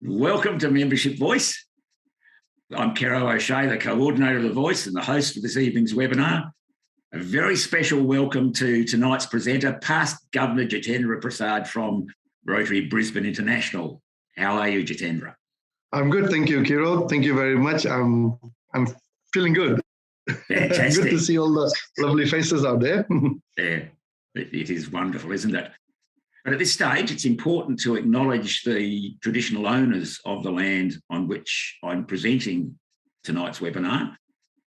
Welcome to Membership Voice. I'm Kerro O'Shea, the coordinator of The Voice and the host for this evening's webinar. A very special welcome to tonight's presenter, past Governor Jitendra Prasad from Rotary Brisbane International. How are you, Jitendra? I'm good, thank you, Kerro. Thank you very much. I'm feeling good. Fantastic. Good to see all the lovely faces out there. Yeah, it is wonderful, isn't it? But at this stage, it's important to acknowledge the traditional owners of the land on which I'm presenting tonight's webinar,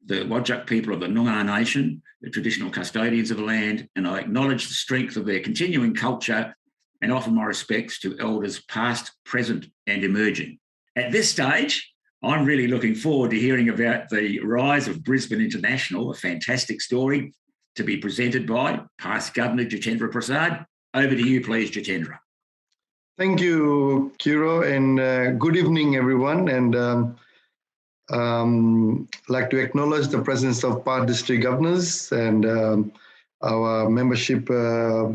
the Whadjuk people of the Noongar Nation, the traditional custodians of the land, and I acknowledge the strength of their continuing culture and offer my respects to elders past, present and emerging. At this stage, I'm really looking forward to hearing about the rise of Brisbane International, a fantastic story to be presented by past Governor Jitendra Prasad. Over to you, please, Jitendra. Thank you, Kerro, and good evening, everyone. And like to acknowledge the presence of past district governors and our membership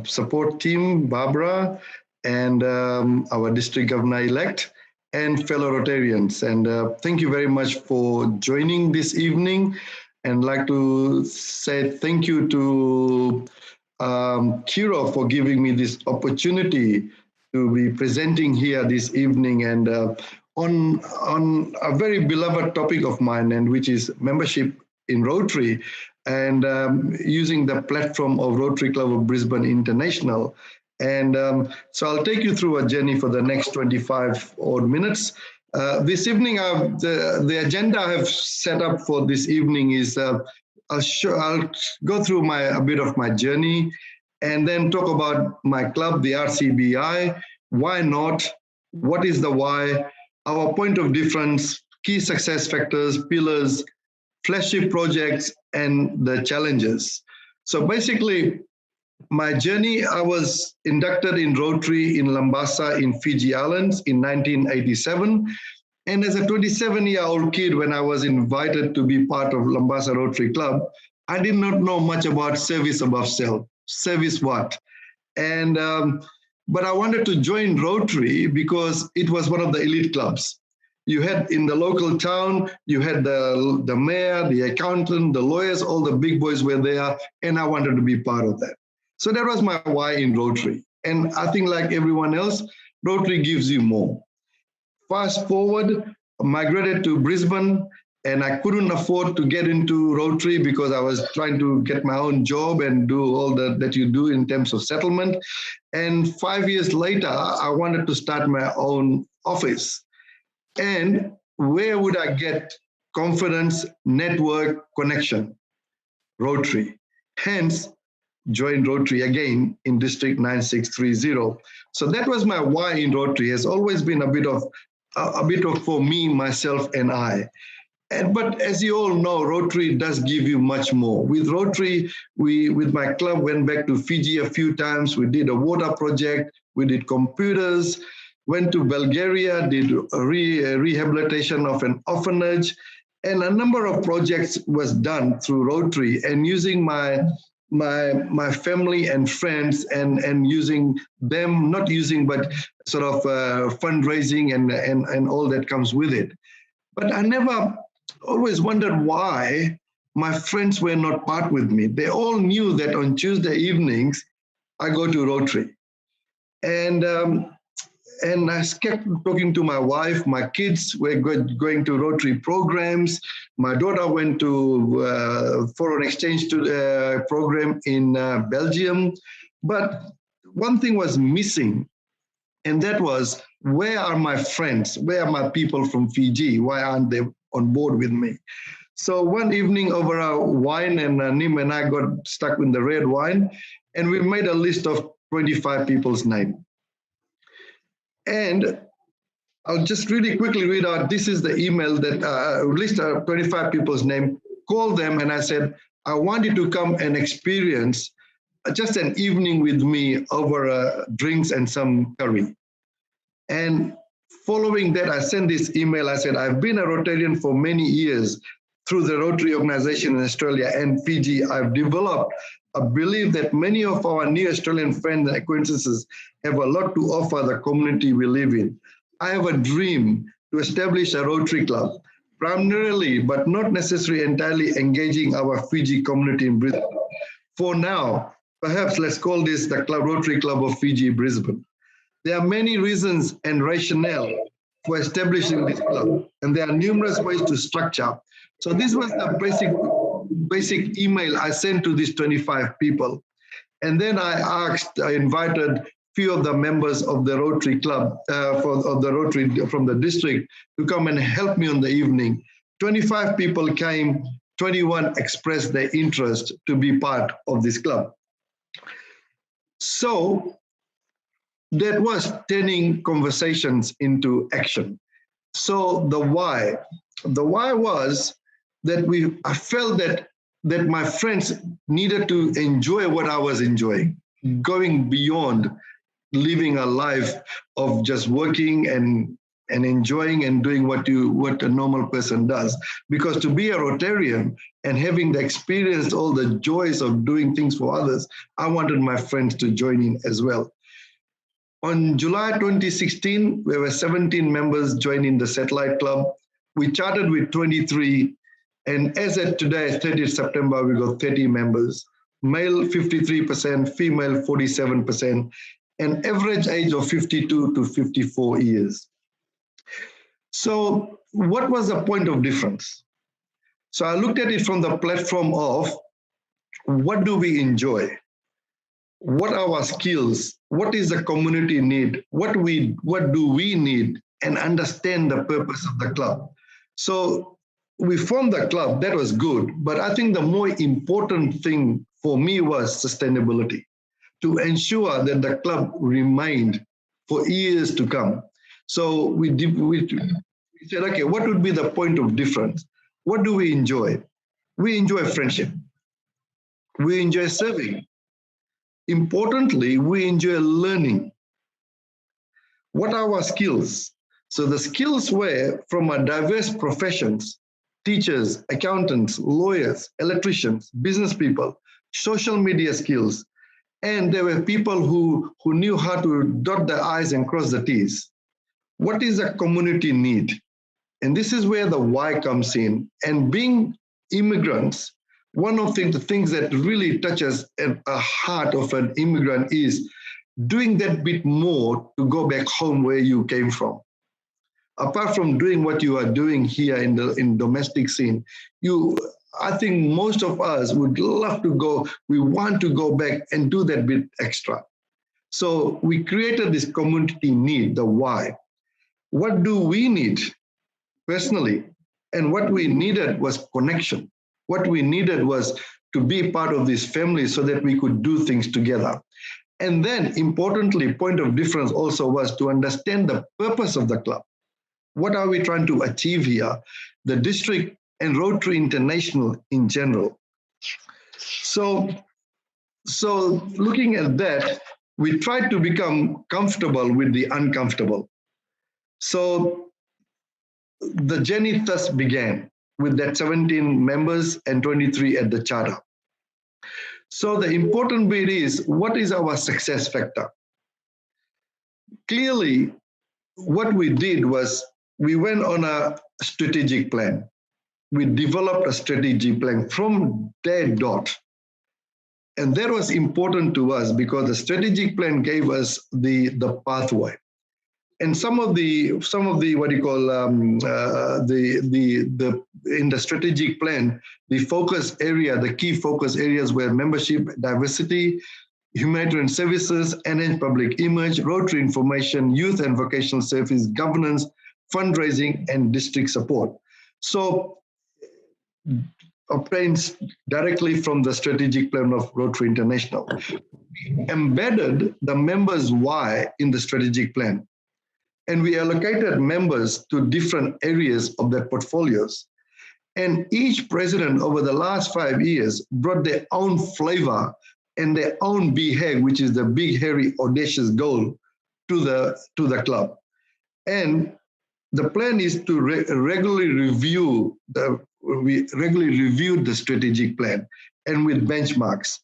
support team, Barbara, and our district governor-elect and fellow Rotarians. And thank you very much for joining this evening. And like to say thank you to Kerro for giving me this opportunity to be presenting here this evening and on a very beloved topic of mine, and which is membership in Rotary, and using the platform of Rotary Club of Brisbane International. And so I'll take you through a journey for the next 25 odd minutes. This evening, the agenda I have set up for this evening is I'll go through a bit of my journey and then talk about my club, the RCBI, why not, what is the why, our point of difference, key success factors, pillars, flagship projects, and the challenges. So basically, my journey, I was inducted in Rotary in Labasa in Fiji Islands in 1987. And as a 27-year-old kid, when I was invited to be part of Labasa Rotary Club, I did not know much about service above self. Service what? And but I wanted to join Rotary because it was one of the elite clubs. You had in the local town, you had the mayor, the accountant, the lawyers, all the big boys were there, and I wanted to be part of that. So that was my why in Rotary. And I think like everyone else, Rotary gives you more. Fast forward, migrated to Brisbane, and I couldn't afford to get into Rotary because I was trying to get my own job and do all that you do in terms of settlement. And 5 years later, I wanted to start my own office. And where would I get confidence, network, connection? Rotary. Hence, joined Rotary again in District 9630. So that was my why in Rotary. Has always been a bit of for me, myself, and I. But as you all know, Rotary does give you much more. With Rotary, with my club, went back to Fiji a few times. We did a water project. We did computers. Went to Bulgaria, did a rehabilitation of an orphanage. And a number of projects was done through Rotary, and using my family and friends and using them, not using, but sort of fundraising and all that comes with it. But I never always wondered why my friends were not part with me. They all knew that on Tuesday evenings, I go to Rotary. And I kept talking to my wife. My kids were going to Rotary programs. My daughter went to foreign exchange program in Belgium. But one thing was missing, and that was, where are my friends? Where are my people from Fiji? Why aren't they on board with me? So one evening over a wine, and Nim and I got stuck with the red wine, and we made a list of 25 people's names. And I'll just really quickly read out, this is the email that list of 25 people's name, call them, and I said, I want you to come and experience just an evening with me over drinks and some curry. And following that, I sent this email. I said, I've been a Rotarian for many years through the Rotary organization in Australia and Fiji. I've developed a belief that many of our new Australian friends and acquaintances have a lot to offer the community we live in. I have a dream to establish a Rotary Club, primarily, but not necessarily entirely engaging our Fiji community in Brisbane. For now, perhaps let's call this the Rotary Club of Fiji, Brisbane. There are many reasons and rationale for establishing this club, and there are numerous ways to structure. So this was the basic email I sent to these 25 people. And then I invited few of the members of the Rotary Club, of the Rotary from the district, to come and help me on the evening. 25 people came, 21 expressed their interest to be part of this club. So that was turning conversations into action. So the why was that I felt that my friends needed to enjoy what I was enjoying, going beyond living a life of just working and enjoying and doing what a normal person does. Because to be a Rotarian and having the experience, all the joys of doing things for others, I wanted my friends to join in as well. On July 2016, there were 17 members joining the Satellite Club. We charted with 23, and as of today, 30th September, we got 30 members, male 53%, female 47%, and average age of 52 to 54 years. So what was the point of difference? So I looked at it from the platform of what do we enjoy? What are our skills? What is the community need? What do we need? And understand the purpose of the club. So we formed the club, that was good. But I think the more important thing for me was sustainability, to ensure that the club remained for years to come. So we said, okay, what would be the point of difference? What do we enjoy? We enjoy friendship. We enjoy serving. Importantly, we enjoy learning. What are our skills? So the skills were from our diverse professions: teachers, accountants, lawyers, electricians, business people, social media skills. And there were people who knew how to dot the I's and cross the T's. What is a community need? And this is where the why comes in. And being immigrants, one of the things that really touches a heart of an immigrant is doing that bit more to go back home where you came from. Apart from doing what you are doing here in domestic scene, I think most of us would love to go, we want to go back and do that bit extra. So we created this community need, the why. What do we need personally? And what we needed was connection. What we needed was to be part of this family so that we could do things together. And then importantly, point of difference also was to understand the purpose of the club. What are we trying to achieve here? The district and Rotary International in general. So looking at that, we tried to become comfortable with the uncomfortable. So the journey thus began with that 17 members and 23 at the charter. So the important bit is, what is our success factor? Clearly, what we did was we went on a strategic plan. We developed a strategy plan from that dot. And that was important to us because the strategic plan gave us the pathway. And some of the what you call in the strategic plan, the focus area, the key focus areas were membership, diversity, humanitarian services, enhanced public image, Rotary information, youth and vocational service, governance, fundraising, and district support. So obtained directly from the strategic plan of Rotary International. We embedded the members' why in the strategic plan. And we allocated members to different areas of their portfolios. And each president over the last 5 years brought their own flavor and their own BHAG, which is the big, hairy, audacious goal, to the club. And the plan is to regularly review the strategic plan and with benchmarks.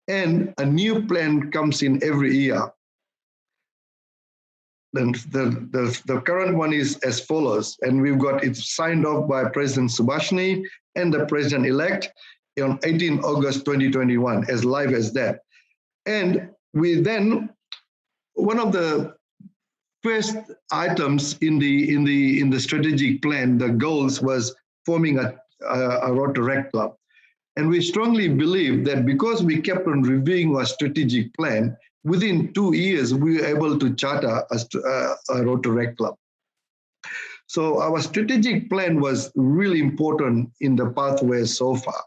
And a new plan comes in every year. Then the current one is as follows, and we've got it signed off by President Subhashini and the President-elect on 18 August 2021, as live as that. And we then, one of the first items in the strategic plan, the goals was forming a Rotary Club. And we strongly believe that because we kept on reviewing our strategic plan, within 2 years, we were able to charter a Rotary Club. So our strategic plan was really important in the pathway so far.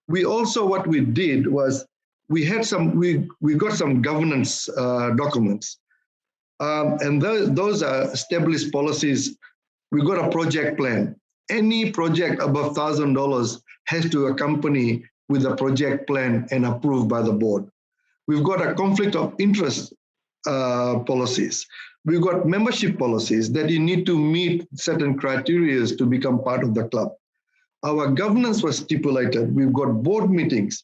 We also, what we did was, we got some governance documents. And those are established policies. We got a project plan. Any project above $1,000 has to accompany with a project plan and approved by the board. We've got a conflict of interest policies. We've got membership policies that you need to meet certain criteria to become part of the club. Our governance was stipulated. We've got board meetings.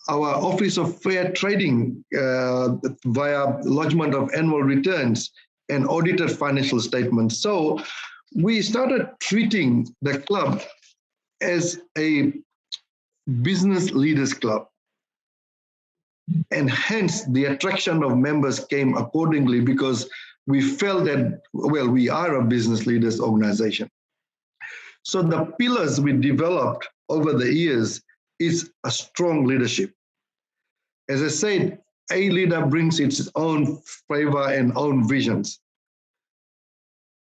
Our Office of Fair Trading via lodgement of annual returns and audited financial statements. So we started treating the club as a business leaders club. And hence the attraction of members came accordingly, because we felt that, well, we are a business leaders organization. So the pillars we developed over the years is a strong leadership. As I said, a leader brings its own flavor and own visions.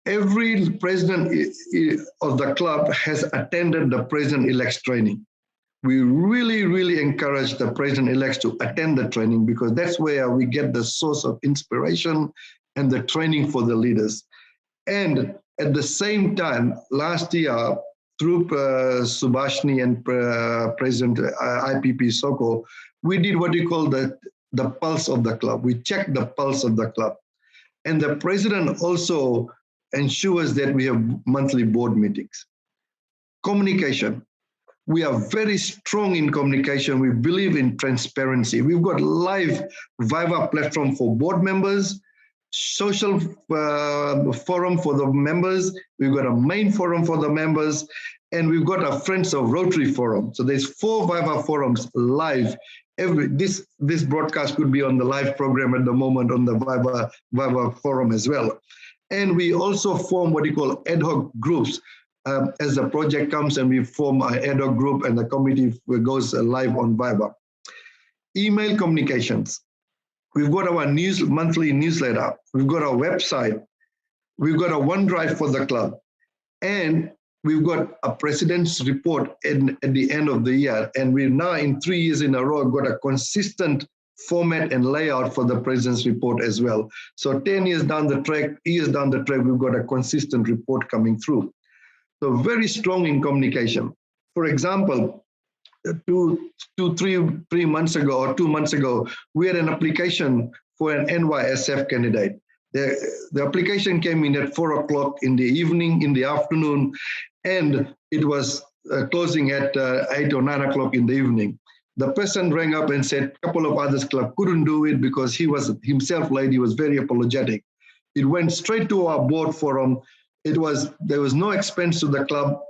Every president of the club has attended the president-elect's training. We really, really encourage the president-elects to attend the training, because that's where we get the source of inspiration and the training for the leaders. And at the same time, last year, through Subhashini and President IPP Soko, we did what we call the pulse of the club. We checked the pulse of the club. And the president also ensures that we have monthly board meetings. Communication. We are very strong in communication. We believe in transparency. We've got live Viva platform for board members, social forum for the members. We've got a main forum for the members, and we've got a Friends of Rotary forum. So there's 4 Viva forums live. This broadcast could be on the live program at the moment on the Viva forum as well. And we also form what we call ad hoc groups. As the project comes, and we form an ad hoc group, and the committee goes live on Viva. Email communications. We've got our monthly newsletter. We've got our website. We've got a OneDrive for the club. And we've got a president's report at the end of the year. And we've now, in 3 years in a row, got a consistent format and layout for the president's report as well. So 10 years down the track, we've got a consistent report coming through. So very strong in communication. For example, 3 months ago or 2 months ago, we had an application for an NYSF candidate. The application came in at 4 o'clock in the afternoon, and it was closing at 8 or 9 o'clock in the evening. The person rang up and said a couple of others club couldn't do it because he was himself late. He was very apologetic. It went straight to our board forum. There was no expense to the club.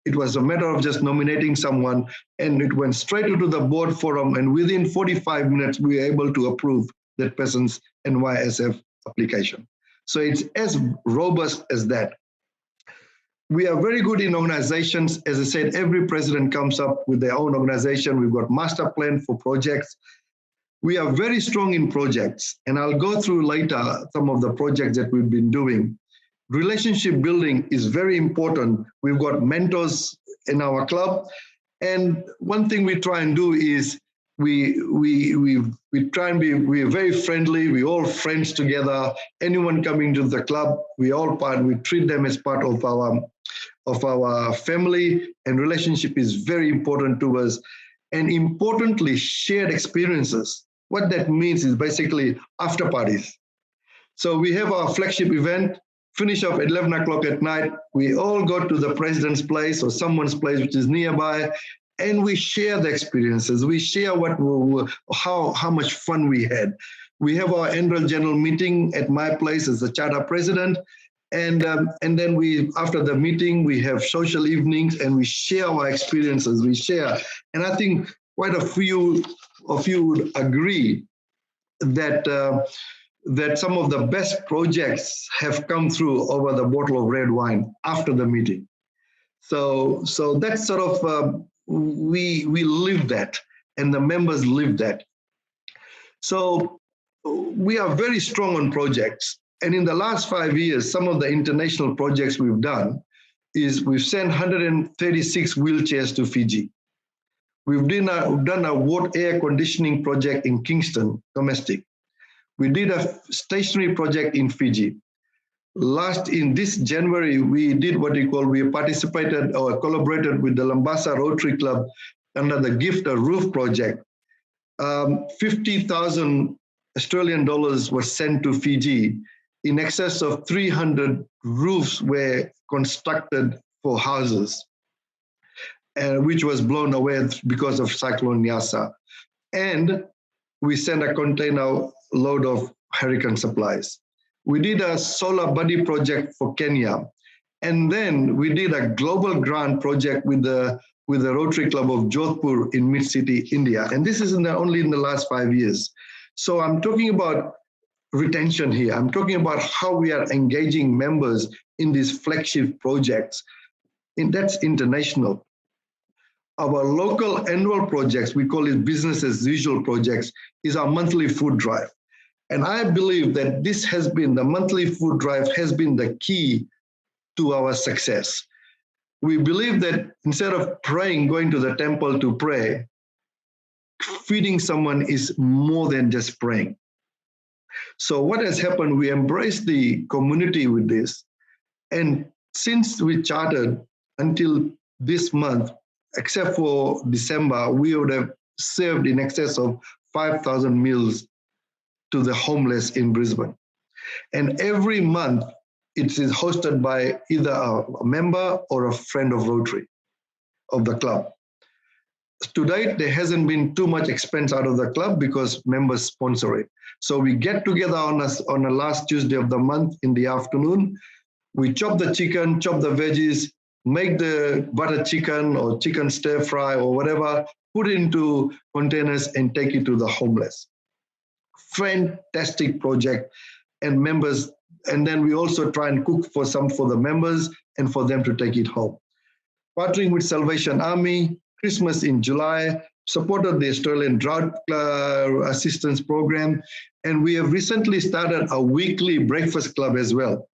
It was a matter of just nominating someone, and it went straight into the board forum, and within 45 minutes, we were able to approve that person's NYSF application. So it's as robust as that. We are very good in organizations. As I said, every president comes up with their own organization. We've got master plan for projects. We are very strong in projects, and I'll go through later some of the projects that we've been doing. Relationship building is very important. We've got mentors in our club. And one thing we try and do is we try and we're very friendly. We're all friends together. Anyone coming to the club, we treat them as part of our family, and relationship is very important to us. And importantly, shared experiences. What that means is basically after parties. So we have our flagship event, finish off at 11 o'clock at night. We all go to the president's place or someone's place which is nearby, and we share the experiences. We share how much fun we had. We have our annual general meeting at my place as the charter president. And then after the meeting, we have social evenings and we share our experiences, we share. And I think quite a few of you would agree that that some of the best projects have come through over the bottle of red wine after the meeting. So that's sort of, we live that, and the members live that. So we are very strong on projects. And in the last 5 years, some of the international projects we've done is we've sent 136 wheelchairs to Fiji. We've done a water air conditioning project in Kingston, domestic. We did a stationary project in Fiji. In this January, we did we participated or collaborated with the Labasa Rotary Club under the Gift a Roof project. 50,000 Australian dollars was sent to Fiji. In excess of 300 roofs were constructed for houses, which was blown away because of cyclone Yasa. And we sent a container load of hurricane supplies. We did a solar buddy project for Kenya. And then we did a global grant project with the Rotary Club of Jodhpur in mid-city, India. And this is only in the last 5 years. So I'm talking about retention here. I'm talking about how we are engaging members in these flagship projects. And that's international. Our local annual projects, we call it business as usual projects, is our monthly food drive. And I believe that the monthly food drive has been the key to our success. We believe that instead of going to the temple to pray, feeding someone is more than just praying. So what has happened, we embraced the community with this. And since we chartered until this month, except for December, we would have served in excess of 5,000 meals to the homeless in Brisbane. And every month, it is hosted by either a member or a friend of Rotary, of the club. To date, there hasn't been too much expense out of the club because members sponsor it. So we get together on the last Tuesday of the month in the afternoon. We chop the chicken, chop the veggies, make the butter chicken or chicken stir fry or whatever, put it into containers and take it to the homeless. Fantastic project, and members, and then we also try and cook for the members and for them to take it home. Partnering with Salvation Army, Christmas in July, supported the Australian Drought Assistance Program, and we have recently started a weekly breakfast club as well,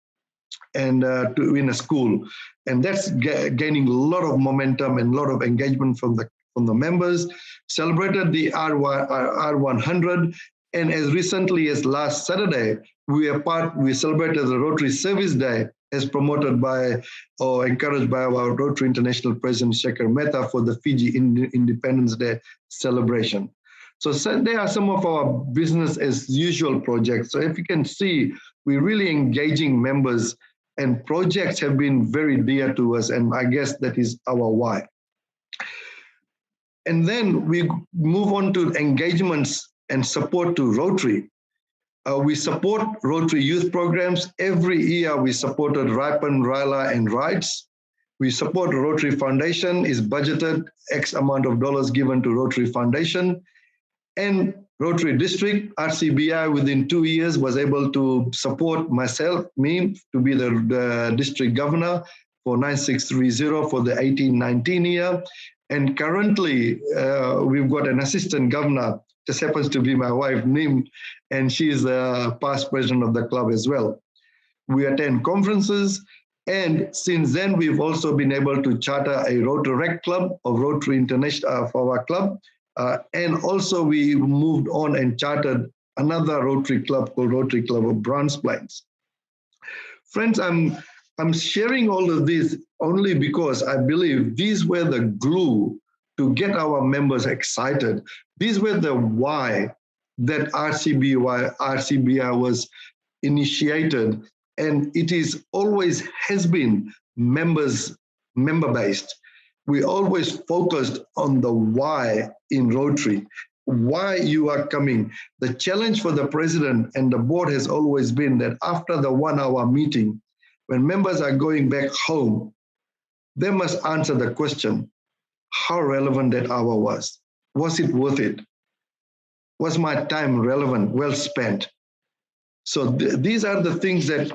and in a school, and that's gaining a lot of momentum and a lot of engagement from the members. Celebrated the R100, and as recently as last Saturday, we celebrated the Rotary Service Day as promoted by or encouraged by our Rotary International President Shekhar Mehta for the Fiji Independence Day celebration. So there are some of our business as usual projects. So if you can see, we're really engaging members, and projects have been very dear to us, and I guess that is our why. And then we move on to engagements and support to Rotary. We support Rotary youth programs. Every year we supported Ripen, Ryla, and Rights. We support Rotary Foundation, is budgeted X amount of dollars given to Rotary Foundation. And Rotary District, RCBI, within 2 years was able to support me, to be the district governor for 9630 for the 18-19 year. And currently, we've got an assistant governor, just happens to be my wife, Nim, and she's the past president of the club as well. We attend conferences, and since then, we've also been able to charter a Rotary Club of Rotary International for our club. And also we moved on and chartered another Rotary Club called Rotary Club of Bronze Plains. Friends, I'm sharing all of this only because I believe these were the glue to get our members excited. These were the why that RCBI was initiated, and it is always has been member-based. We always focused on the why in Rotary. why you are coming. The challenge for the president and the board has always been that after the 1 hour meeting, when members are going back home, they must answer the question, how relevant that hour was. Was it worth it? Was my time relevant, well spent? So these are the things that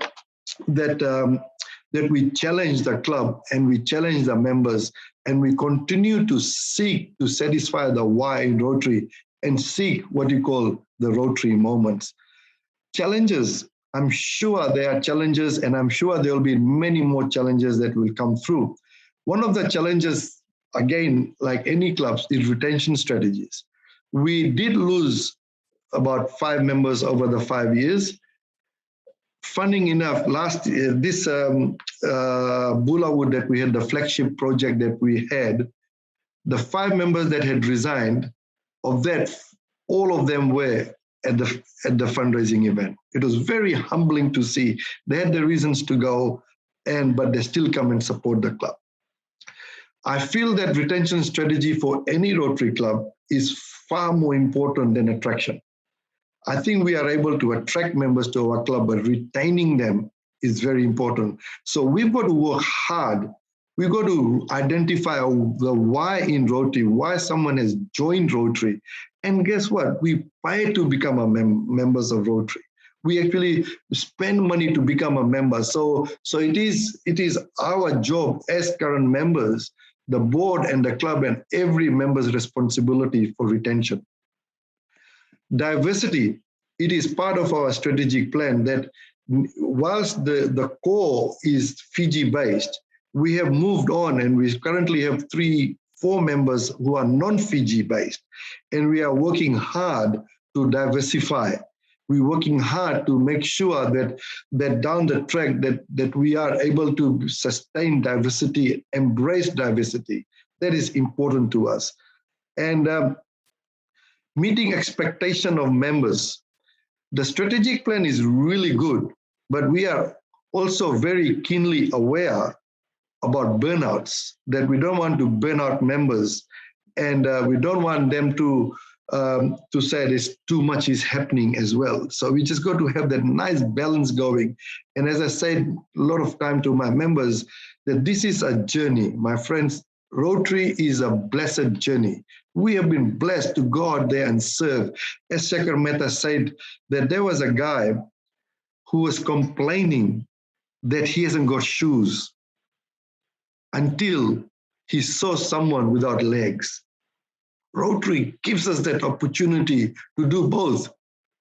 we challenge the club and we challenge the members, and we continue to seek to satisfy the why in Rotary and seek what you call the Rotary moments. Challenges, I'm sure there are challenges, and I'm sure there will be many more challenges that will come through. One of the challenges, again, like any clubs, is retention strategies. We did lose about 5 members over the 5 years. Funny enough, last year, this Bulawood that we had, the flagship project that we had, the 5 members that had resigned, of that, all of them were at the fundraising event. It was very humbling to see. They had the reasons to go, but they still come and support the club. I feel that retention strategy for any Rotary club is far more important than attraction. I think we are able to attract members to our club, but retaining them is very important. So we've got to work hard. We've got to identify the why in Rotary, why someone has joined Rotary. And guess what? We pay to become members of Rotary. We actually spend money to become a member. So it is our job as current members, the board and the club and every member's responsibility for retention. Diversity, it is part of our strategic plan that whilst the core is Fiji-based, we have moved on and we currently have 4 members who are non-Fiji based, and we are working hard to diversify. We're working hard to make sure that down the track that we are able to sustain diversity, embrace diversity. That is important to us. And meeting expectation of members. The strategic plan is really good, but we are also very keenly aware about burnouts, that we don't want to burn out members, and we don't want them to say this too much is happening as well. So we just got to have that nice balance going. And as I said a lot of time to my members, that this is a journey, my friends. Rotary is a blessed journey. We have been blessed to go out there and serve. As Shekhar Mehta said, that there was a guy who was complaining that he hasn't got shoes until he saw someone without legs. Rotary gives us that opportunity to do both,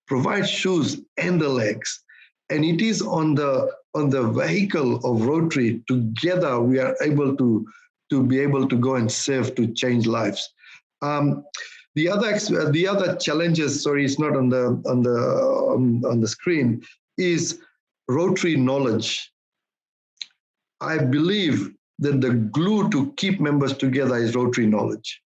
provide shoes and the legs. And it is on the vehicle of Rotary, together we are able to be able to go and serve, to change lives. The other challenges, sorry, it's not on the screen, is Rotary knowledge. I believe that the glue to keep members together is Rotary knowledge.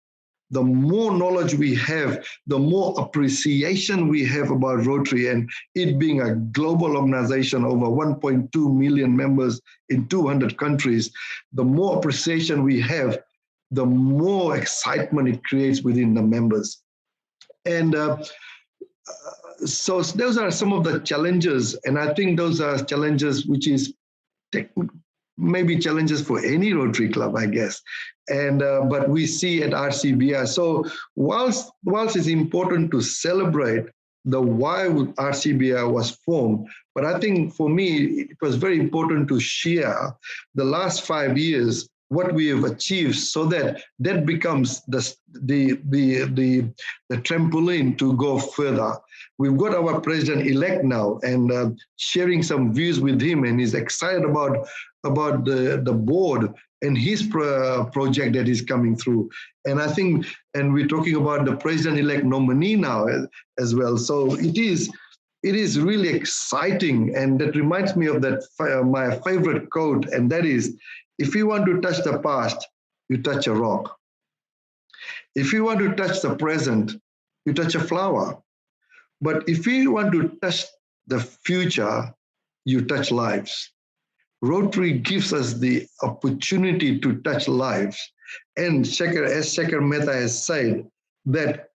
The more knowledge we have, the more appreciation we have about Rotary, and it being a global organization, over 1.2 million members in 200 countries, the more appreciation we have, the more excitement it creates within the members. And so those are some of the challenges, and I think those are challenges which is maybe challenges for any Rotary club, I guess. And but we see at RCBI. So whilst it's important to celebrate the why RCBI was formed, but I think for me it was very important to share the last 5 years what we have achieved, so that becomes the trampoline to go further. We've got our president-elect now, and sharing some views with him, and he's excited about the board and his project that is coming through. And I think, and we're talking about the president-elect nominee now as well. So it is really exciting, and that reminds me of that my favorite quote, and that is, if you want to touch the past, you touch a rock. If you want to touch the present, you touch a flower. But if you want to touch the future, you touch lives. Rotary gives us the opportunity to touch lives. And as Shekhar Mehta has said, that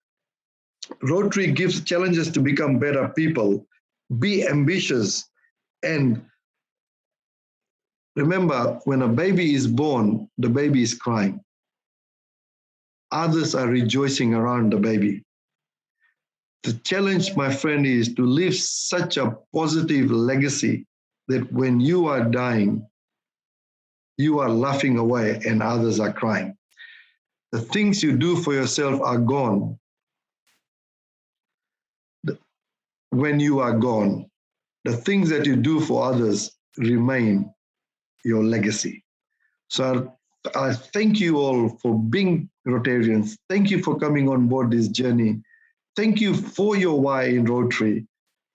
Rotary gives challenges to become better people. Be ambitious. And remember, when a baby is born, the baby is crying. Others are rejoicing around the baby. The challenge, my friend, is to leave such a positive legacy that when you are dying, you are laughing away and others are crying. The things you do for yourself are gone when you are gone. The things that you do for others remain your legacy. So I thank you all for being Rotarians. Thank you for coming on board this journey. Thank you for your why in Rotary.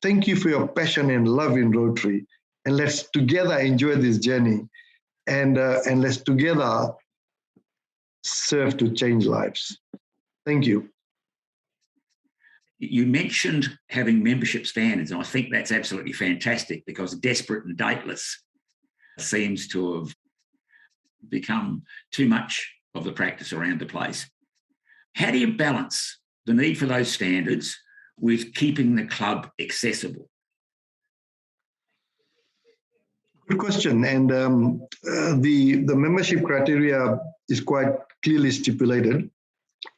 Thank you for your passion and love in Rotary. And let's together enjoy this journey and let's together serve to change lives. Thank you. You mentioned having membership standards, and I think that's absolutely fantastic because desperate and dateless seems to have become too much of the practice around the place. How do you balance the need for those standards with keeping the club accessible? Good question. And the membership criteria is quite clearly stipulated.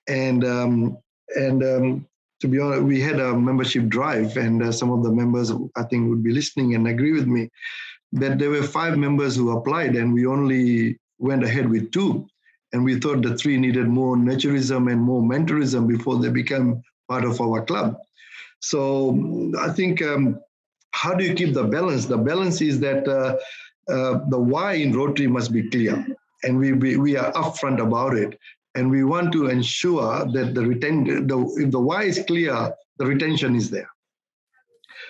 And to be honest, we had a membership drive, and some of the members, I think, would be listening and agree with me that there were 5 members who applied, and we only went ahead with 2. And we thought the 3 needed more nurturism and more mentorism before they became part of our club. So I think, how do you keep the balance? The balance is that the why in Rotary must be clear, and we are upfront about it. And we want to ensure that if the why is clear, the retention is there.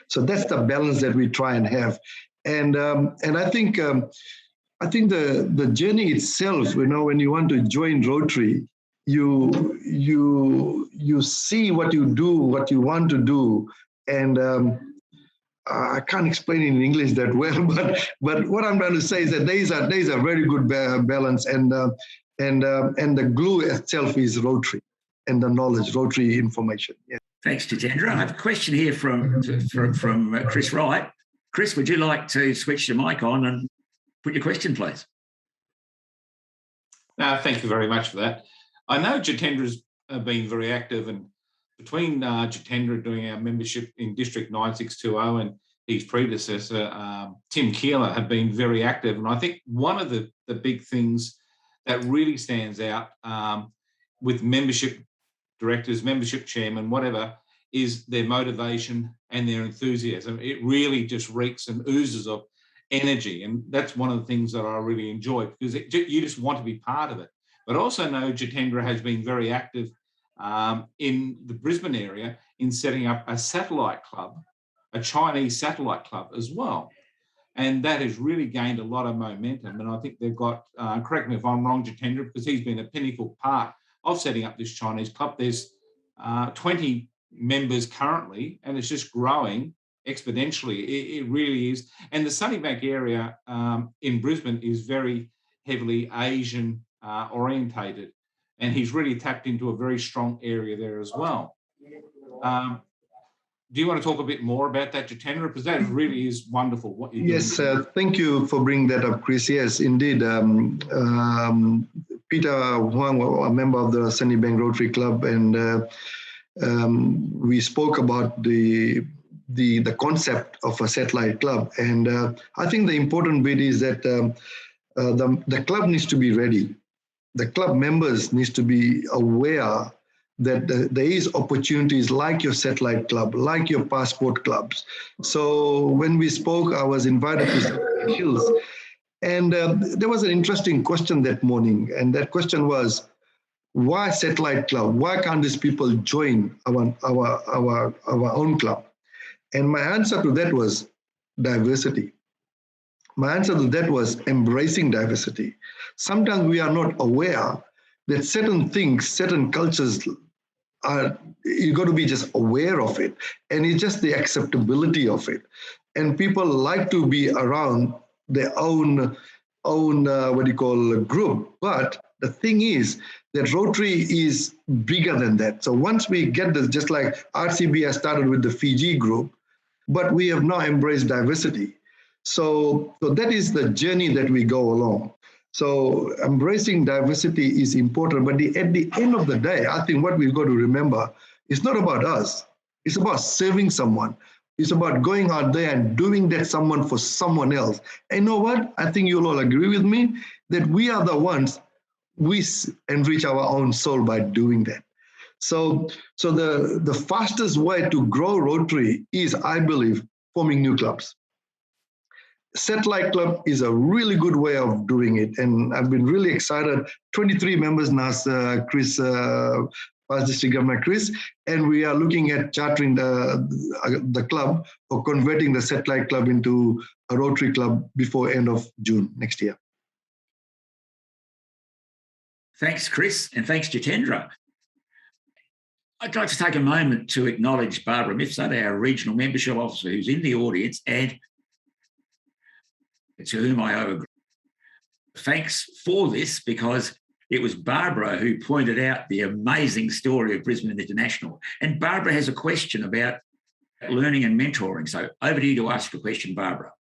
So that's the balance that we try and have. And I think the journey itself, when you want to join Rotary, you see what you do, what you want to do, and I can't explain in English that well, but what I'm trying to say is that there is a very good balance, and the glue itself is Rotary and the knowledge, Rotary information. Yeah. Thanks, Jitendra. I have a question here from Chris Wright. Chris, would you like to switch your mic on and put your question, please? Thank you very much for that. I know Jitendra's been very active, and between Jitendra doing our membership in District 9620 and his predecessor, Tim Keeler, have been very active. And I think one of the big things that really stands out with membership directors, membership chairmen, whatever, is their motivation and their enthusiasm. It really just reeks and oozes of energy. And that's one of the things that I really enjoy, because you just want to be part of it. But I also know Jitendra has been very active in the Brisbane area in setting up a satellite club, a Chinese satellite club as well. And that has really gained a lot of momentum. And I think they've got, correct me if I'm wrong, Jitendra, because he's been a pinnacle part of setting up this Chinese club. There's 20 members currently, and it's just growing exponentially. It really is. And the Sunnybank area in Brisbane is very heavily Asian orientated. And he's really tapped into a very strong area there as well. Do you want to talk a bit more about that, Jitendra? Because that really is wonderful. What you're doing. Thank you for bringing that up, Chris. Yes, indeed. Peter Huang, a member of the Sunnybank Rotary Club, and we spoke about the concept of a satellite club. And I think the important bit is that the club needs to be ready. The club members needs to be aware that there is opportunities like your satellite club, like your passport clubs. So when we spoke, I was invited to Sunnybank Hills, and there was an interesting question that morning, and that question was, why satellite club? Why can't these people join our own club? And my answer to that was diversity. My answer to that was embracing diversity. Sometimes we are not aware that certain things, certain cultures you got to be just aware of it. And it's just the acceptability of it. And people like to be around their own group, but The thing is that Rotary is bigger than that. So once we get this, just like RCB has started with the Fiji group, but we have now embraced diversity. So that is the journey that we go along. So embracing diversity is important, but at the end of the day, I think what we've got to remember, it's not about us. It's about serving someone. It's about going out there and doing that someone for someone else. And you know what? I think you'll all agree with me that we are the ones we enrich our own soul by doing that. So the fastest way to grow Rotary is, I believe, forming new clubs. Satellite Club is a really good way of doing it, and I've been really excited. 23 members now, Chris, Past District Governor Chris, and we are looking at chartering the club or converting the Satellite Club into a Rotary Club before end of June next year. Thanks, Chris, and thanks, Jitendra. I'd like to take a moment to acknowledge Barbara Mifsud, our Regional Membership Officer, who's in the audience, and to whom I owe thanks for this, because it was Barbara who pointed out the amazing story of Brisbane International. And Barbara has a question about learning and mentoring. So over to you to ask a question, Barbara.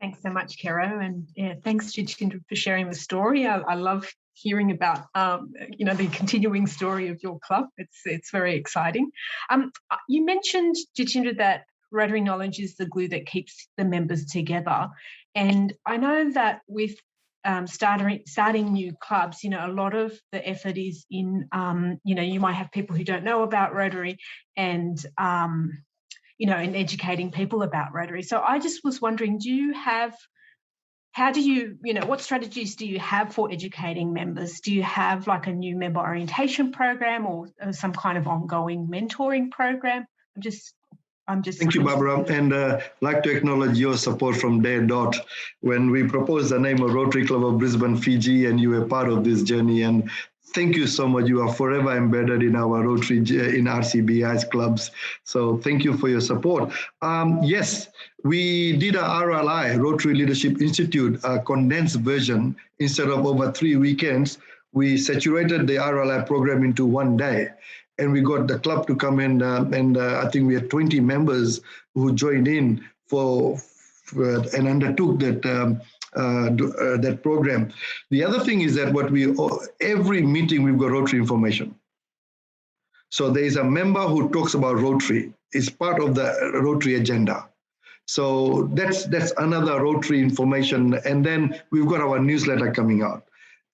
Thanks so much, Kero, and thanks, Jitendra, for sharing the story. I love hearing about the continuing story of your club. It's very exciting. You mentioned, Jitendra, that Rotary Knowledge is the glue that keeps the members together, and I know that with starting new clubs, a lot of the effort is in you might have people who don't know about Rotary, and and educating people about Rotary. So I just was wondering, what strategies do you have for educating members? Do you have like a new member orientation program or some kind of ongoing mentoring program? Thank you, Barbara, and like to acknowledge your support from day dot when we proposed the name of Rotary Club of Brisbane, Fiji, and you were part of this journey. And thank you so much. You are forever embedded in our Rotary, in RCBI's clubs. So thank you for your support. Yes, we did a RLI, Rotary Leadership Institute, a condensed version. Instead of over 3 weekends, we saturated the RLI program into 1 day. And we got the club to come in, and I think we had 20 members who joined in and undertook that program. The other thing is that every meeting we've got Rotary information. So there is a member who talks about Rotary. It's part of the Rotary agenda. So that's another Rotary information. And then we've got our newsletter coming out,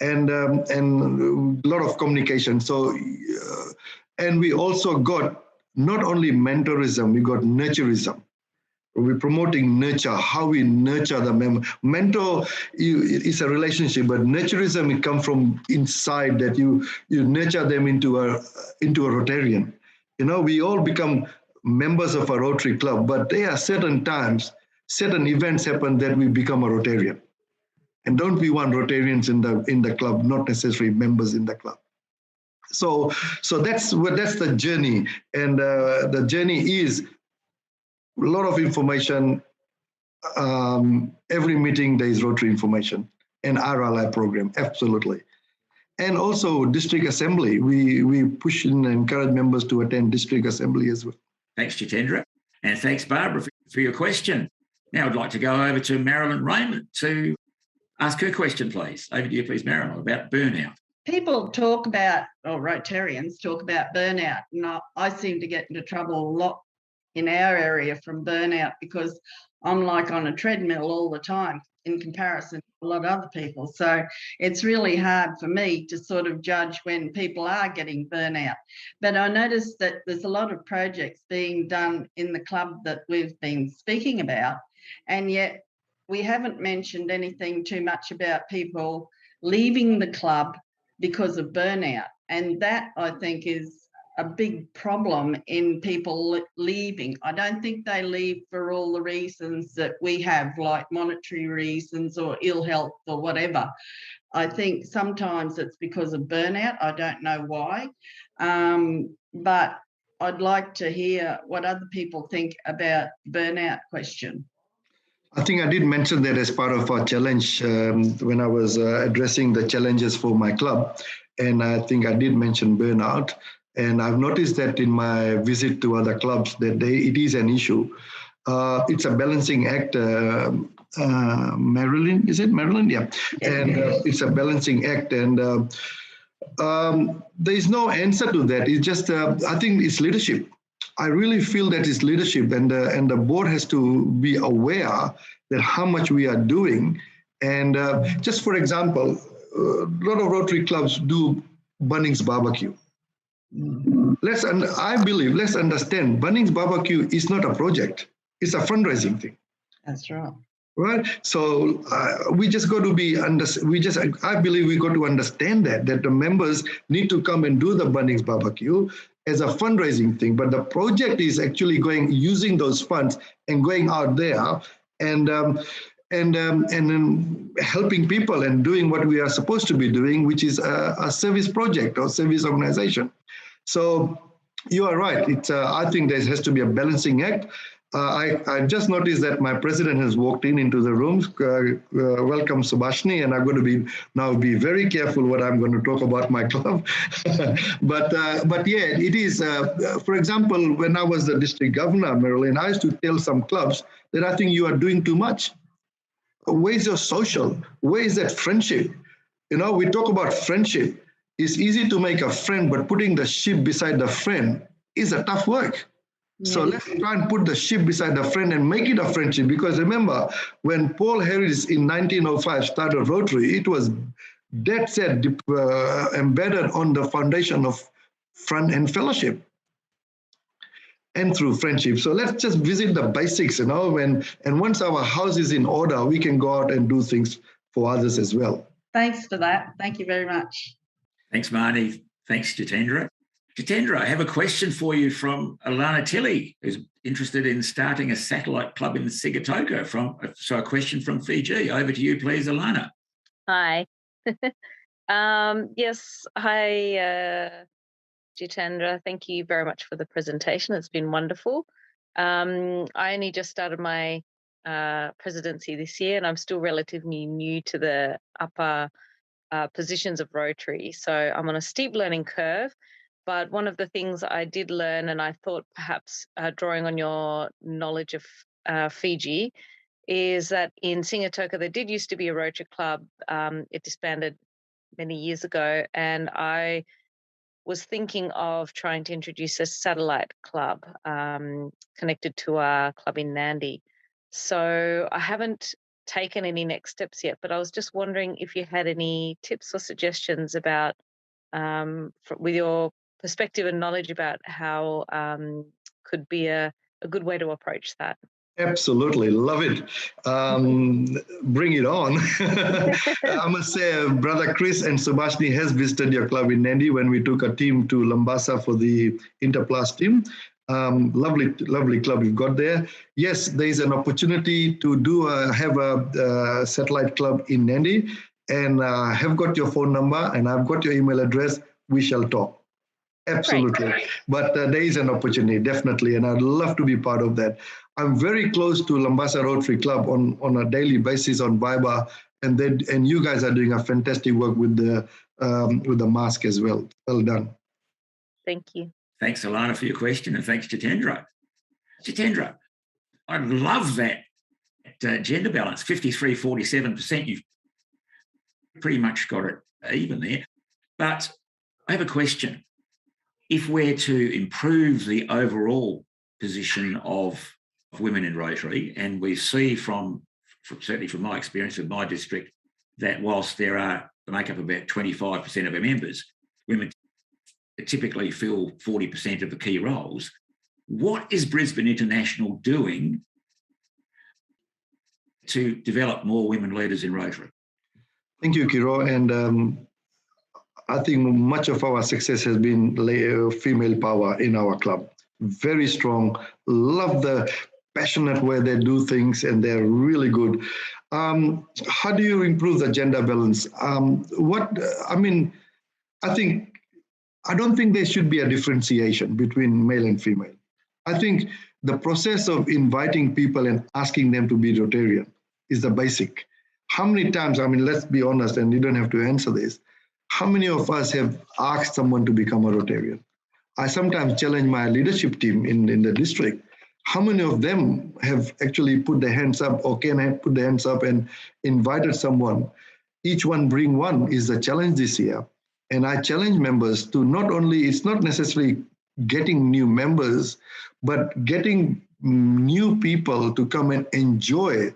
and a lot of communication. So. And we also got not only mentorism, we got nurturism. We're promoting nurture, how we nurture the member. Mentor is a relationship, but nurturism, it comes from inside, that you nurture them into a Rotarian. We all become members of a Rotary club, but there are certain times, certain events happen that we become a Rotarian. And don't we want Rotarians in the club, not necessarily members in the club. So that's the journey, and the journey is a lot of information. Every meeting there is Rotary information and RLI program, absolutely, and also district assembly. We push and encourage members to attend district assembly as well. Thanks, Jitendra, and thanks, Barbara, for your question. Now I'd like to go over to Marilyn Raymond to ask her question, please. Over to you, please, Marilyn, about burnout. People talk about, or Rotarians talk about burnout, and I seem to get into trouble a lot in our area from burnout because I'm like on a treadmill all the time in comparison to a lot of other people. So it's really hard for me to sort of judge when people are getting burnout. But I noticed that there's a lot of projects being done in the club that we've been speaking about, and yet we haven't mentioned anything too much about people leaving the club because of burnout. And that, I think, is a big problem in people leaving. I don't think they leave for all the reasons that we have, like monetary reasons or ill health or whatever. I think sometimes it's because of burnout. I don't know why. But I'd like to hear what other people think about burnout question. I think I did mention that as part of our challenge when I was addressing the challenges for my club. And I think I did mention burnout. And I've noticed that in my visit to other clubs that it is an issue. It's a balancing act. Marilyn, is it Marilyn? Yeah. And it's a balancing act. And there is no answer to that. It's just, I think it's leadership. I really feel that it's leadership, and the board has to be aware that how much we are doing. And just for example, a lot of Rotary clubs do Bunnings barbecue. I believe, let's understand, Bunnings barbecue is not a project. It's a fundraising thing. That's right. Right. So we just got to be I believe we got to understand that the members need to come and do the Bunnings barbecue as a fundraising thing. But the project is actually using those funds and going out there and helping people and doing what we are supposed to be doing, which is a service project or service organization. So you are right. I think there has to be a balancing act. I just noticed that my president has walked into the room. Welcome, Subhashni, and I'm going to be very careful what I'm going to talk about my club. but yeah, it is. For example, when I was the district governor, Marilyn, I used to tell some clubs that I think you are doing too much. Where's your social? Where is that friendship? We talk about friendship. It's easy to make a friend, but putting the ship beside the friend is a tough work. So let's try and put the ship beside the friend and make it a friendship. Because remember, when Paul Harris in 1905 started Rotary, it was dead set, embedded on the foundation of friend and fellowship and through friendship. So let's just visit the basics, and once our house is in order, we can go out and do things for others as well. Thanks for that. Thank you very much. Thanks, Marnie. Thanks, Jitendra. Jitendra, I have a question for you from Alana Tilley, who's interested in starting a satellite club in Sigatoka. So a question from Fiji. Over to you, please, Alana. Hi. Yes, hi, Jitendra. Thank you very much for the presentation. It's been wonderful. I only just started my presidency this year, and I'm still relatively new to the upper positions of Rotary. So I'm on a steep learning curve. But one of the things I did learn, and I thought perhaps drawing on your knowledge of Fiji, is that in Sigatoka there did used to be a Rotary club. It disbanded many years ago, and I was thinking of trying to introduce a satellite club connected to our club in Nandi. So I haven't taken any next steps yet, but I was just wondering if you had any tips or suggestions about, with your perspective and knowledge about how could be a good way to approach that. Absolutely. Love it. Bring it on. I must say, Brother Chris and Subhashni has visited your club in Nandi when we took a team to Labasa for the Interplus team. Lovely club you've got there. Yes, there is an opportunity to have a satellite club in Nandi, and have got your phone number and I've got your email address. We shall talk. Absolutely. Right. But there is an opportunity, definitely, and I'd love to be part of that. I'm very close to Labasa Rotary Club on a daily basis on Viber, and you guys are doing a fantastic work with the mask as well. Well done. Thank you. Thanks, Alana, for your question, and thanks, Jitendra. Jitendra, I love that gender balance, 53-47%. You've pretty much got it even there. But I have a question. If we're to improve the overall position of women in Rotary, and we see certainly from my experience with my district, that whilst they make up about 25% of our members, women typically fill 40% of the key roles. What is Brisbane International doing to develop more women leaders in Rotary? Thank you, Kiro. And I think much of our success has been female power in our club. Very strong. Love the passionate way they do things, and they're really good. How do you improve the gender balance? I don't think there should be a differentiation between male and female. I think the process of inviting people and asking them to be Rotarian is the basic. How many times, I mean, let's be honest, and you don't have to answer this, how many of us have asked someone to become a Rotarian? I sometimes challenge my leadership team in the district. How many of them have actually put their hands up, or can have put their hands up and invited someone? Each one bring one is the challenge this year. And I challenge members to not only, it's not necessarily getting new members, but getting new people to come and enjoy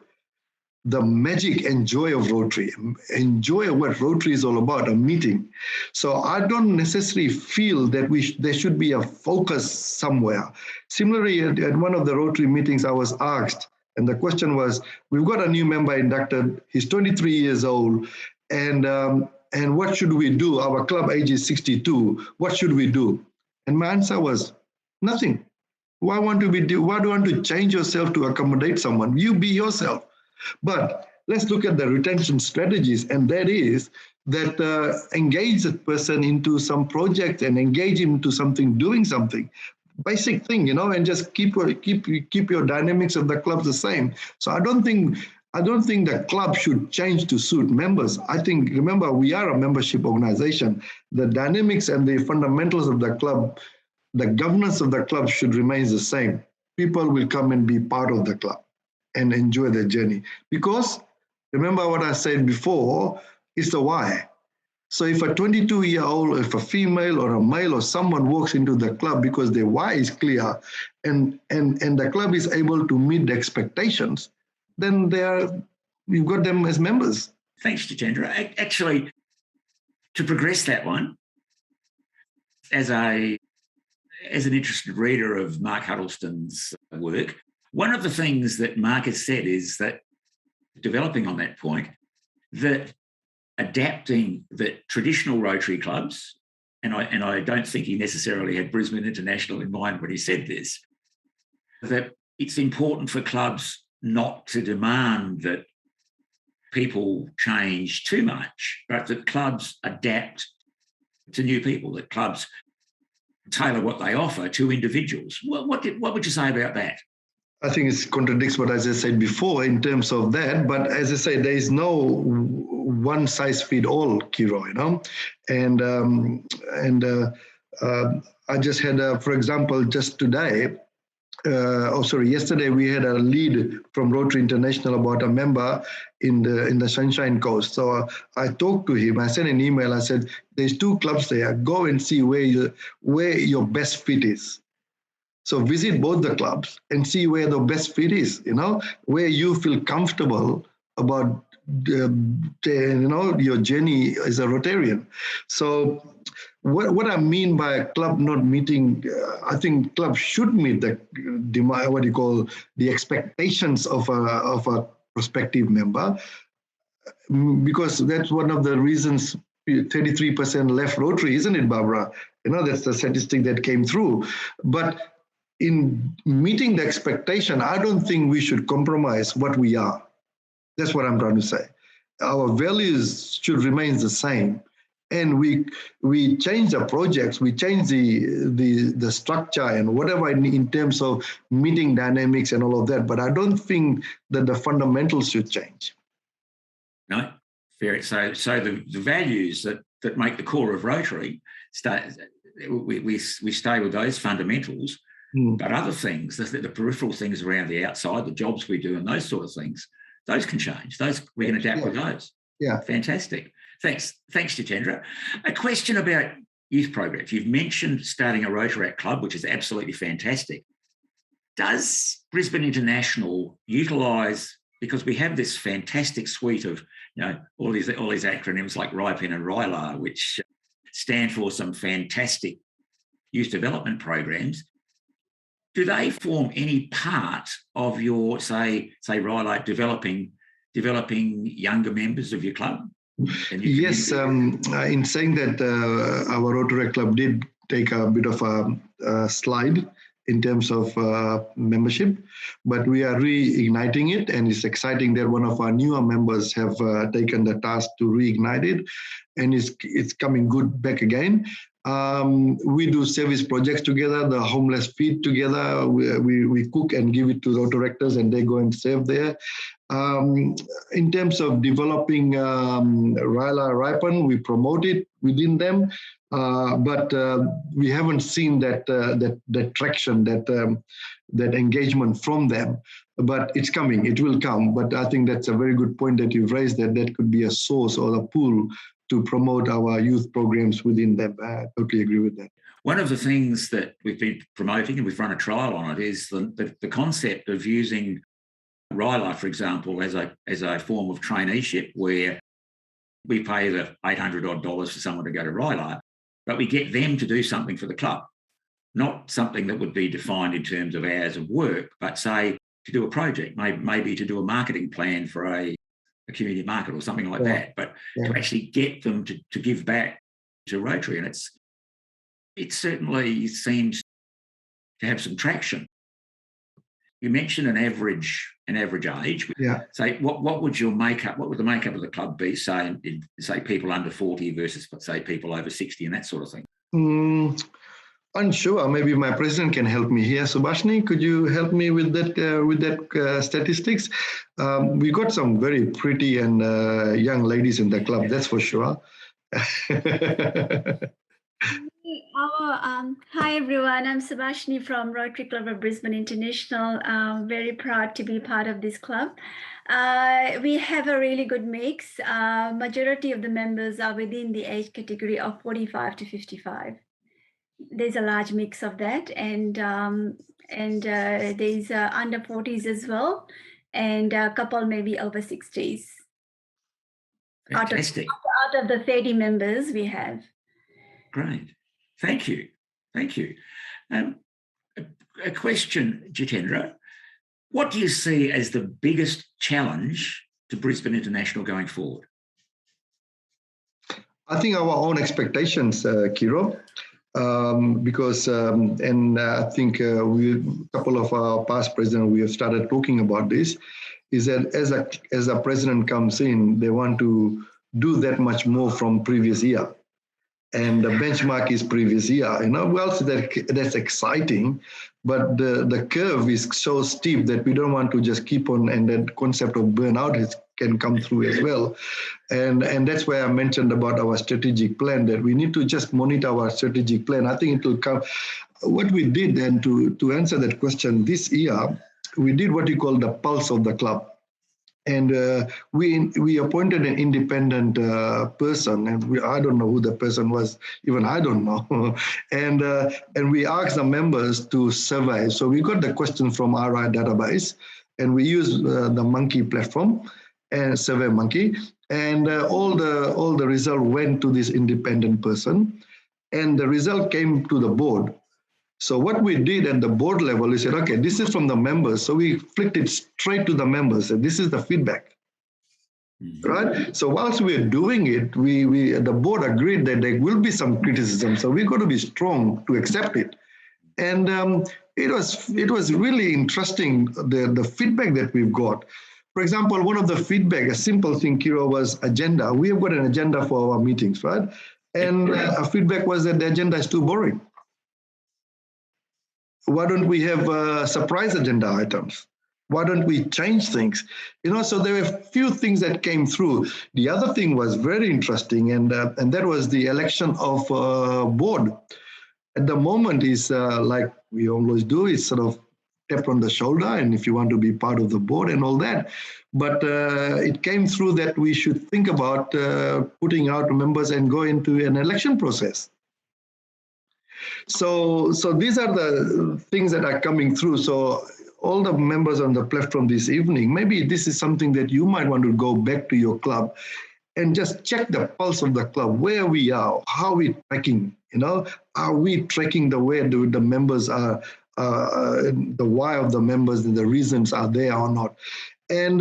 the magic and joy of Rotary, enjoy what Rotary is all about, a meeting. So I don't necessarily feel that there should be a focus somewhere. Similarly, at one of the Rotary meetings, I was asked, and the question was, we've got a new member inducted, he's 23 years old, and what should we do? Our club age is 62, what should we do? And my answer was, nothing. Why do you want to change yourself to accommodate someone? You be yourself. But let's look at the retention strategies, and that is that engage that person into some project and engage him into something, doing something. Basic thing, and just keep your dynamics of the club the same. So I don't think the club should change to suit members. I think, remember, we are a membership organization. The dynamics and the fundamentals of the club, the governance of the club should remain the same. People will come and be part of the club and enjoy the journey. Because remember what I said before, it's the why. So if a 22-year-old, if a female or a male or someone walks into the club because their why is clear and the club is able to meet the expectations, then you've got them as members. Thanks, Jitendra. Actually, to progress that one, as an interested reader of Mark Huddleston's work, one of the things that Mark has said is that, developing on that point, that adapting the traditional Rotary clubs, and I don't think he necessarily had Brisbane International in mind when he said this, that it's important for clubs not to demand that people change too much, but that clubs adapt to new people, that clubs tailor what they offer to individuals. What would you say about that? I think it contradicts what I just said before in terms of that. But as I say, there is no one size fit all, Kiro, I just had, for example, just today, yesterday we had a lead from Rotary International about a member in the Sunshine Coast. So I talked to him. I sent an email. I said, "There's 2 clubs there. Go and see where your best fit is." So visit both the clubs and see where the best fit is. Where you feel comfortable about your journey as a Rotarian. So what I mean by a club not meeting, I think clubs should meet the expectations of a prospective member, because that's one of the reasons 33% left Rotary, isn't it, Barbara? That's the statistic that came through. But in meeting the expectation, I don't think we should compromise what we are. That's what I'm trying to say. Our values should remain the same. And we change the projects, we change the structure and whatever in terms of meeting dynamics and all of that. But I don't think that the fundamentals should change. No, fair. So the values that make the core of Rotary, we stay with those fundamentals. But other things, the peripheral things around the outside, the jobs we do and those sort of things, those can change. Those we can adapt with those. Yeah. Fantastic. Thanks, Jitendra. A question about youth programs. You've mentioned starting a Rotaract club, which is absolutely fantastic. Does Brisbane International utilise, because we have this fantastic suite of, all these acronyms like RIPEN and RILA, which stand for some fantastic youth development programs. Do they form any part of your, say RILA, developing younger members of your club? Yes, in saying that, our Rotary Club did take a bit of a slide in terms of membership, but we are reigniting it, and it's exciting that one of our newer members have taken the task to reignite it, and it's coming good back again. We do service projects together, the homeless feed together. We cook and give it to the directors and they go and serve there. In terms of developing Rila Ripen, we promote it within them, but we haven't seen that traction, that engagement from them. But it's coming, it will come. But I think that's a very good point that you've raised, that could be a source or a pool to promote our youth programs within them. I totally agree with that. One of the things that we've been promoting, and we've run a trial on it, is the concept of using Rila, for example, as a form of traineeship, where we pay the $800 odd for someone to go to Rila, but we get them to do something for the club. Not something that would be defined in terms of hours of work, but say to do a project, maybe to do a marketing plan for a community market or something like that, but to actually get them to give back to Rotary. And it certainly seems to have some traction. You mentioned an average age. Yeah. Say, what would the makeup of the club be, say people under 40 versus, say, people over 60 and that sort of thing? Unsure. Maybe my president can help me here. Subhashini, could you help me with that statistics? We got some very pretty and young ladies in the club, that's for sure. Hi everyone, I'm Subhashini from Rotary Club of Brisbane International. Very proud to be part of this club. We have a really good mix. Majority of the members are within the age category of 45 to 55. There's a large mix of that, and there's under 40s as well, and a couple maybe over 60s. Fantastic. Out of the 30 members we have. Great. Thank you. A question, Jitendra. What do you see as the biggest challenge to Brisbane International going forward? I think our own expectations, Kiro. Because I think a couple of our past presidents, we have started talking about this, is that as a president comes in, they want to do that much more from previous year. And the benchmark is previous year. Well, so that's exciting, but the curve is so steep that we don't want to just keep on, and that concept of burnout can come through as well. And that's why I mentioned about our strategic plan, that we need to just monitor our strategic plan. I think it will come. What we did, and to answer that question, this year, we did what you call the pulse of the club. And we appointed an independent person, and I don't know who the person was, even I don't know. And we asked the members to survey. So we got the question from RI database, and we used the Monkey platform and Survey Monkey, and all the result went to this independent person, and the result came to the board. So what we did at the board level, we said, okay, this is from the members. So we flicked it straight to the members, and this is the feedback, right? So whilst we're doing it, we the board agreed that there will be some criticism. So we've got to be strong to accept it. And it was really interesting, the feedback that we've got. For example, one of the feedback, a simple thing, Kiro, was agenda. We have got an agenda for our meetings, right? And our feedback was that the agenda is too boring. Why don't we have surprise agenda items? Why don't we change things? So there were a few things that came through. The other thing was very interesting, and that was the election of board. At the moment is like we always do, is sort of tap on the shoulder, and if you want to be part of the board and all that. But it came through that we should think about putting out members and go into an election process. So these are the things that are coming through. So all the members on the platform this evening, maybe this is something that you might want to go back to your club and just check the pulse of the club, where we are, how we're tracking, are we tracking the way the members are, the why of the members and the reasons are there or not. And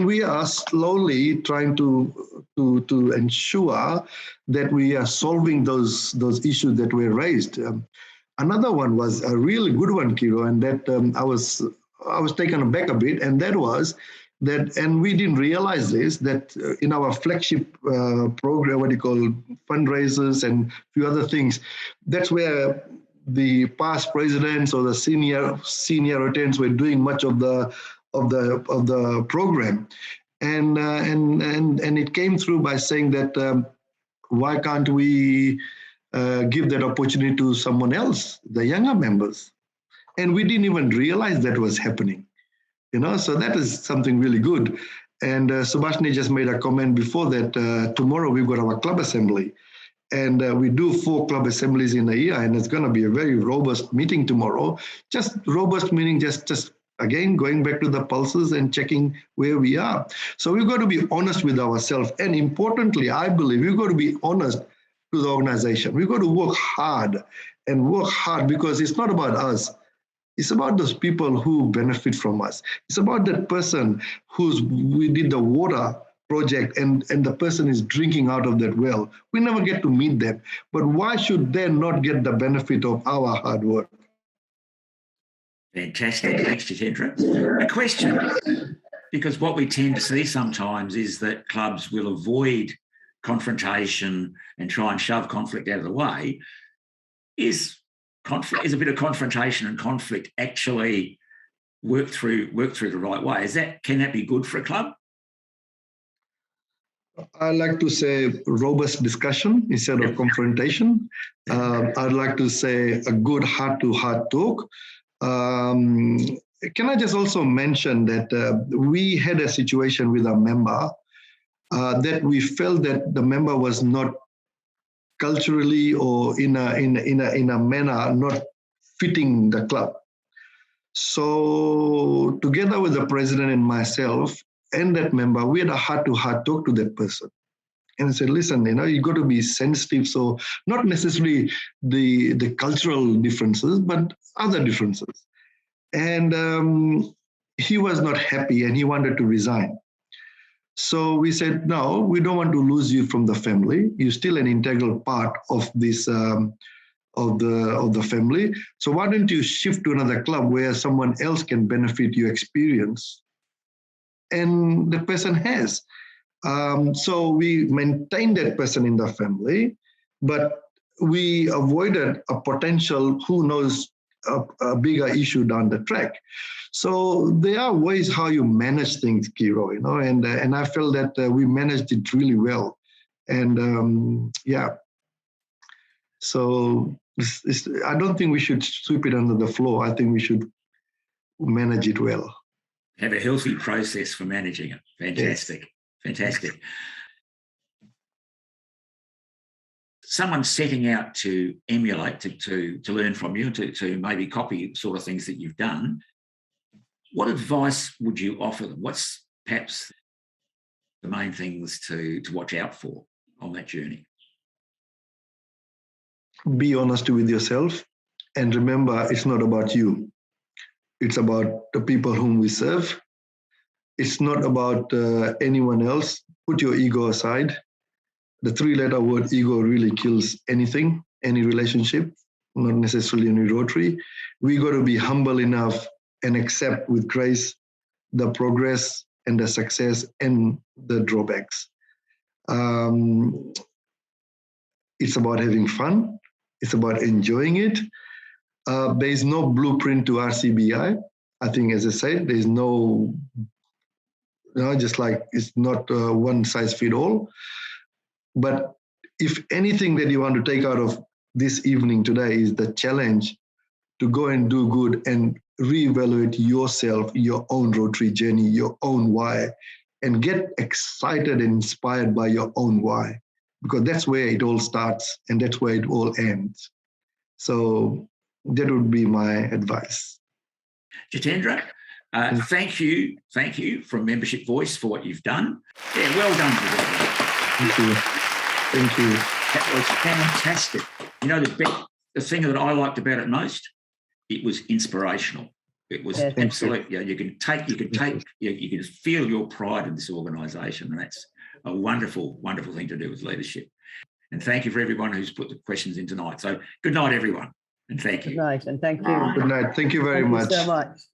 we are slowly trying to ensure that we are solving those issues that were raised. Another one was a really good one, Kiro, and that I was taken aback a bit, and that was that, and we didn't realize this, that in our flagship program, what you call fundraisers and a few other things, that's where the past presidents or the senior Rotarians were doing much of the program, and it came through by saying that why can't we give that opportunity to someone else, the younger members, and we didn't even realize that was happening. So that is something really good. And Subhashini just made a comment before that tomorrow we've got our club assembly, and we do 4 club assemblies in a year, and it's going to be a very robust meeting tomorrow. Just robust meaning, just again going back to the pulses and checking where we are. So we've got to be honest with ourselves, and importantly, I believe we've got to be honest to the organization. We've got to work hard because it's not about us. It's about those people who benefit from us. It's about that person we did the water project and the person is drinking out of that well. We never get to meet them. But why should they not get the benefit of our hard work? Fantastic. Thanks, Jitendra. A question, because what we tend to see sometimes is that clubs will avoid confrontation and try and shove conflict out of the way. Is a bit of confrontation and conflict actually work through the right way? Can that be good for a club? I like to say robust discussion instead of confrontation. I'd like to say a good heart-to-heart talk. Can I just also mention that we had a situation with a member that we felt that the member was not culturally or in a manner not fitting the club. So together with the president and myself and that member, we had a heart-to-heart talk to that person. And I said, listen, you got to be sensitive. So not necessarily the cultural differences, but other differences. And he was not happy and he wanted to resign. So we said, no, we don't want to lose you from the family. You're still an integral part of this of the family. So why don't you shift to another club where someone else can benefit your experience? And the person has. So we maintained that person in the family, but we avoided a potential, who knows, a bigger issue down the track. So there are ways how you manage things, Kiro, and I felt that we managed it really well. And yeah, so I don't think we should sweep it under the floor. I think we should manage it well. Have a healthy process for managing it. Fantastic. Yes. Fantastic. Someone setting out to emulate, to learn from you, to maybe copy sort of things that you've done, what advice would you offer them? What's perhaps the main things to watch out for on that journey? Be honest with yourself, and remember, it's not about you. It's about the people whom we serve. It's not about anyone else. Put your ego aside. The 3-letter word ego really kills anything, any relationship, not necessarily any Rotary. We got to be humble enough and accept with grace the progress and the success and the drawbacks. It's about having fun. It's about enjoying it. There is no blueprint to RCBI. I think, as I said, there's no, just like it's not one size fit all. But if anything that you want to take out of this evening today is the challenge to go and do good and reevaluate yourself, your own Rotary journey, your own why, and get excited and inspired by your own why, because that's where it all starts and that's where it all ends. So that would be my advice. Jitendra, thank you from Membership Voice for what you've done. Yeah, well done today. Thank you. Thank you. That was fantastic. The thing that I liked about it most, it was inspirational. It was absolutely, you can feel your pride in this organisation, and that's a wonderful, wonderful thing to do with leadership. And thank you for everyone who's put the questions in tonight. So good night, everyone, and thank you. Good night, and thank you. Good night. Thank you very much. Thank you so much.